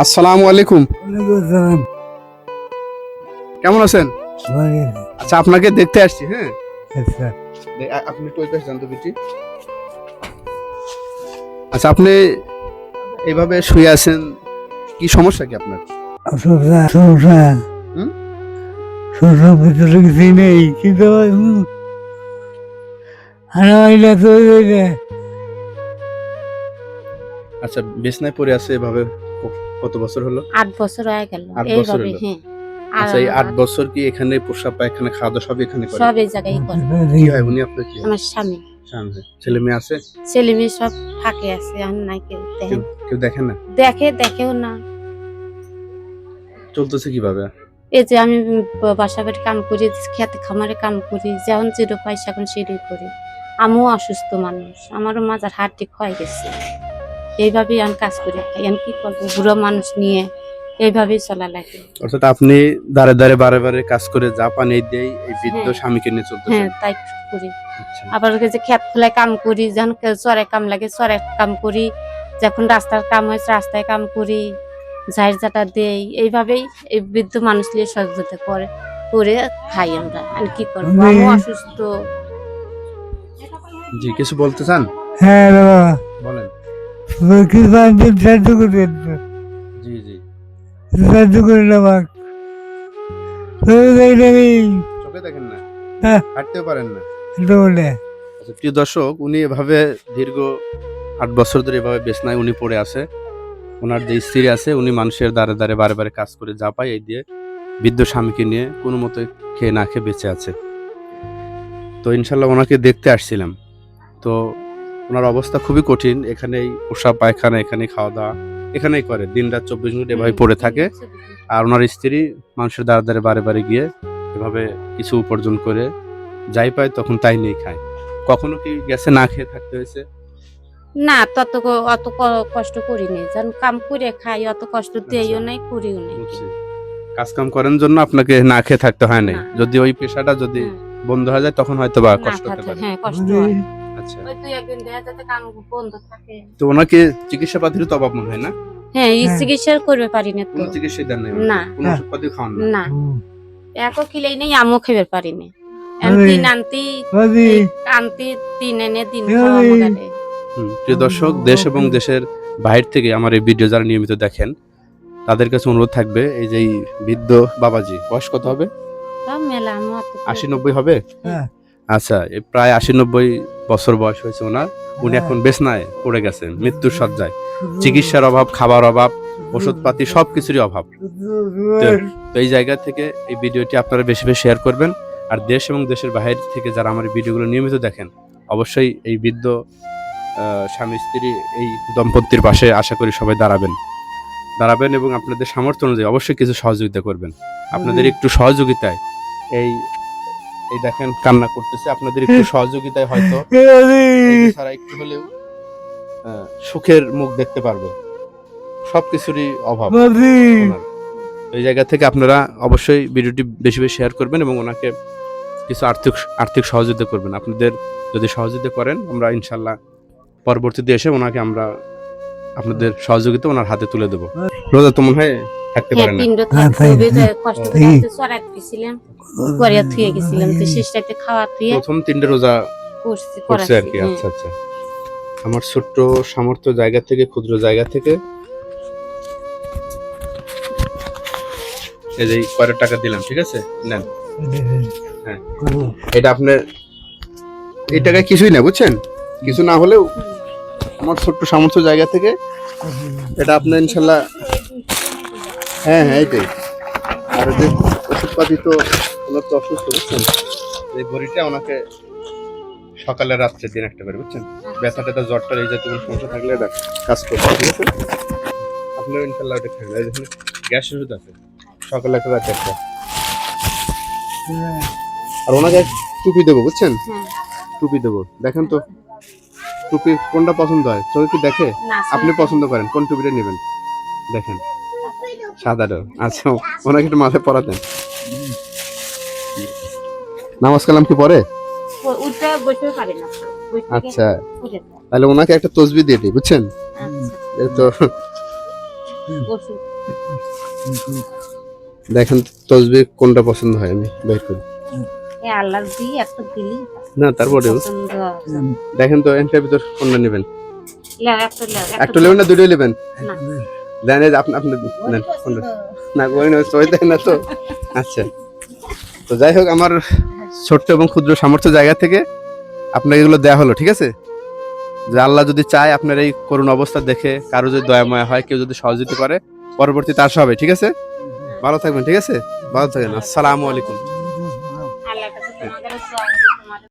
আসসালামু আলাইকুম। কেমন আছেন? আচ্ছা, আপনাকে দেখতে আসছি। হ্যাঁ, আপনি একটু ওই পাশে যান তো বেটি। আচ্ছা, আপনি এইভাবে শুয়ে আছেন, কি সমস্যা কি আপনার? হুম? ভিতরে কিছুই নেই, কিন্তু আচ্ছা, বিছনায় পড়ে আছে এভাবে কত বছর হলো? 8 বছর হয়ে গেল 8 বছর এইভাবে। হলো। হ্যাঁ, আচ্ছা, এই 8 বছর কি এখানে প্রস্রাব পায়খানা খাওয়া দাওয়া সব এখানে করে? সব এই জায়গায় করে। কি হয় উনি আপনার কি হয়? আমার স্বামী, স্বামী হয়। ছেলে মেয়ে আছে? ছেলে মেয়ে সব ফাঁকে আছে, আর নাই কেউ দেখেন। কেউ দেখেন না? দেখেও না। চলতেছে কিভাবে? এই যে আমি বাসা বাড়ি কাম করি, খেতে খামারে কাম করি, যখন যেটা পাই এখন সেটাই করি। আমিও অসুস্থ মানুষ, আমারও মাজার হাড়টি ক্ষয় গেছে। এইভাবেই আমি কাজ করি খাই। আমি কি করবো, বুড়ো মানুষ নিয়ে এইভাবেই চলা লাগে। অর্থাৎ আপনি দাঁড়ে দাঁড়ে বারে বারে কাজ করে যা পান এই দিয়েই এই বৃদ্ধ হ্যাঁ। স্বামীকে নিয়ে চলতেছেন? হ্যাঁ, তাই করি। আচ্ছা। আবার ওই যে খেত খোলায় কাম করি, যখন চরে কাম লাগে চরে কাম করি, যখন রাস্তার কাম হয় রাস্তায় কাম করি, ঝাড় ঝাঁটা দেই। এইভাবেই এই বৃদ্ধ মানুষ নিয়ে সহযোগিতা করে খাই আমরা। আর কি করবো, আমিও অসুস্থ। জি, কিছু বলতে চান? হ্যাঁ বাবা, বলেন। সাহায্য করবেন, জি জি। সাহায্য করেন আমাকে। চোখে দেখেন না? হ্যাঁ। হাঁটতেও পারেন না? বলে আচ্ছা, প্রিয় দর্শক, উনি এভাবে দীর্ঘ 8 বছর ধরে এভাবে বিছনায় উনি পড়ে আছে। ওনার যে স্ত্রী আছে উনি মানুষের দ্বারে দ্বারে বারে বারে কাজ করে যা পায় এই দিয়ে বৃদ্ধ স্বামীকে নিয়ে কোনো মতে খেয়ে না খেয়ে বেঁচে আছে। তো ইনশাল্লাহ ওনাকে দেখতে আসছিলাম। তো ওনার অবস্থা খুবই কঠিন। এখানেই প্রস্রাব পায়খানা, এখানেই খাওয়া দাওয়া, এখানেই করে দিন রাত 24 ঘন্টা এভাবে পড়ে থাকে। আর ওনার স্ত্রী মানুষের দ্বারে দ্বারে বারে বারে গিয়ে এভাবে কিছু উপার্জন করে যাই পায় তখন তাই নিয়ে খায়। কখনো কি গেছে না খেয়ে থাকতে হয়েছে? না, অত কষ্ট করিনি, যখন কাম করে খাই অত কষ্ট দিইও নাই, করিও নাই। বুঝছি। কাজ কাম করার জন্য আপনাকে না খেয়ে থাকতে হয় নাই। না। যদি ওই পেশাটা যদি হ্যাঁ। বন্ধ হয়ে যায় তখন হয়তো বা না কষ্ট হতে থাকে, পারে। হ্যাঁ কষ্ট হয়। আচ্ছা। ওই দুই একদিন দেখা যাচ্ছে কাম বন্ধ থাকে। তো ওনাকে চিকিৎসা পাতির তো অভাব মনে হয় না? হ্যাঁ, এই হ্যাঁ। চিকিৎসা করবে পারি না তো। কোনো চিকিৎসাই দেন নাই? না। কোনো ওষুধ পাতি খাওয়ান না? না, একও কিলেই নেই, আমও খেতে পারি না। আরে। আনতি দিন এনে দিন খাওয়া মগারে। প্রিয় দর্শক, দেশ এবং দেশের বাইরে থেকে আমার এই ভিডিও যারা নিয়মিত দেখেন তাদের কাছে অনুরোধ থাকবে, এই যে এই বৃদ্ধ বাবাজি বয়স কত হবে? সব মেলা আমার 80-90 হবে? হ্যাঁ। আচ্ছা, এই প্রায় 80-90 বছর বয়স হয়েছে ওনার। উনি এখন বেছনায় পড়ে গেছেন, মৃত্যুর শয্যায়। চিকিৎসার অভাব, খাবার অভাব, ওষুধপাতি সবকিছুরই অভাব। তো এই জায়গা থেকে এই ভিডিওটি আপনারা বেশি বেশি শেয়ার করবেন। আর দেশ এবং দেশের বাইরে থেকে যারা আমার এই ভিডিওগুলো নিয়মিত দেখেন অবশ্যই এই বৃদ্ধ স্বামী স্ত্রী এই দম্পতির পাশে আশা করি সবাই দাঁড়াবেন এবং আপনাদের সামর্থ্য অনুযায়ী অবশ্যই কিছু সহযোগিতা করবেন। আপনাদের একটু সহযোগিতায় এই এই দেখেন কান্না করতেছে, আপনাদের একটু সহযোগিতায় হয়তো সারা একটু হলেও সুখের মুখ দেখতে পারবে। সবকিছুরই অভাব ওনার। এই জায়গা থেকে আপনারা অবশ্যই ভিডিওটি বেশি বেশি শেয়ার করবেন এবং ওনাকে কিছু আর্থিক সহযোগিতা করবেন। আপনাদের যদি সহযোগিতা করেন আমরা ইনশাল্লাহ পরবর্তীতে এসে ওনাকে আমরা আপনাদের সহযোগিতা ওনার হাতে তুলে দেবো। রোজা তো মনে হয় থাকতে হ্যাঁ, পারে না? 3 কষ্ট করে চড়াই গেছিলাম, করে থুয়ে গেছিলাম, তো শেষটাতে খাওয়া থুয়ে প্রথম 3 রোজা করছি করছে আর কি। আচ্ছা আচ্ছা। আমার ছোট্ট সামর্থ্য জায়গা থেকে, ক্ষুদ্র জায়গা থেকে এই যে কয়েক টাকা দিলাম, ঠিক আছে? নেন। হ্যাঁ, এটা আপনার এই টাকায় কিছুই না, বুঝছেন? কিছু না হলেও আমার ছোট্ট সামর্থ্য জায়গা থেকে এটা আপনার ইনশাল্লাহ। হ্যাঁ হ্যাঁ, এইটাই। আর যে ওষুধপাতি তো ওনার তো অসুস্থ, বুঝছেন? এই বড়িটা ওনাকে সকালে রাত্রে দিন একটা করে, বুঝছেন? ব্যথা ট্যাথা জ্বরটা এই জাতীয় কোনো সমস্যা থাকলে এটা কাজ করবে, ঠিক আছে? আপনার ইনশাল্লাহ ওটা খাবেন। এই দেখুন গ্যাস ওষুধ আছে, সকালে একটা রাত্রে একটা। আর ওনাকে টুপি দেবো, বুঝছেন? হ্যাঁ। টুপি দেবো। দেখেন তো টুপি কোনটা পছন্দ হয়, চোখে কি দেখে? না, আপনি পছন্দ করেন কোন টুপিটা নেবেন? দেখেন সাদাটা। আচ্ছা, ওনাকে একটু মাথায় পরাতেন। নামাজ কালাম কি পড়ে? উঠতে বসতে পারি না। আচ্ছা, তাহলে ওনাকে একটা তসবিহ দিয়ে দিই, বুঝছেন? আচ্ছা। তো ওষুধ দেখেন তসবি কোনটা পছন্দ হয়, আমি বের করি। এ আল্লাহর দিয়ে একটা দিলি না তারপরেও পছন্দ দেখেন তো এন্টার ভিতর কোনটা নেবেন, লেও একটা লেও একটা নেবেন না দুটোই নেবেন? না দেন এই যে আপনি আপনি নেন কোনটা? না ওই না ওই দেন না তো। আচ্ছা, তো যাই হোক, আমার ছোট্ট এবং ক্ষুদ্র সামর্থ্য জায়গা থেকে আপনাকে এগুলো দেয়া হলো, ঠিক আছে? যে আল্লাহ যদি চায় আপনার এই করুণ অবস্থা দেখে কারো যদি দয়াময় হয়, কেউ যদি সহযোগিতা করে, পরবর্তীতে আসা হবে, ঠিক আছে? ভালো থাকবেন, ঠিক আছে? ভালো থাকবেন। আসসালামু আলাইকুম।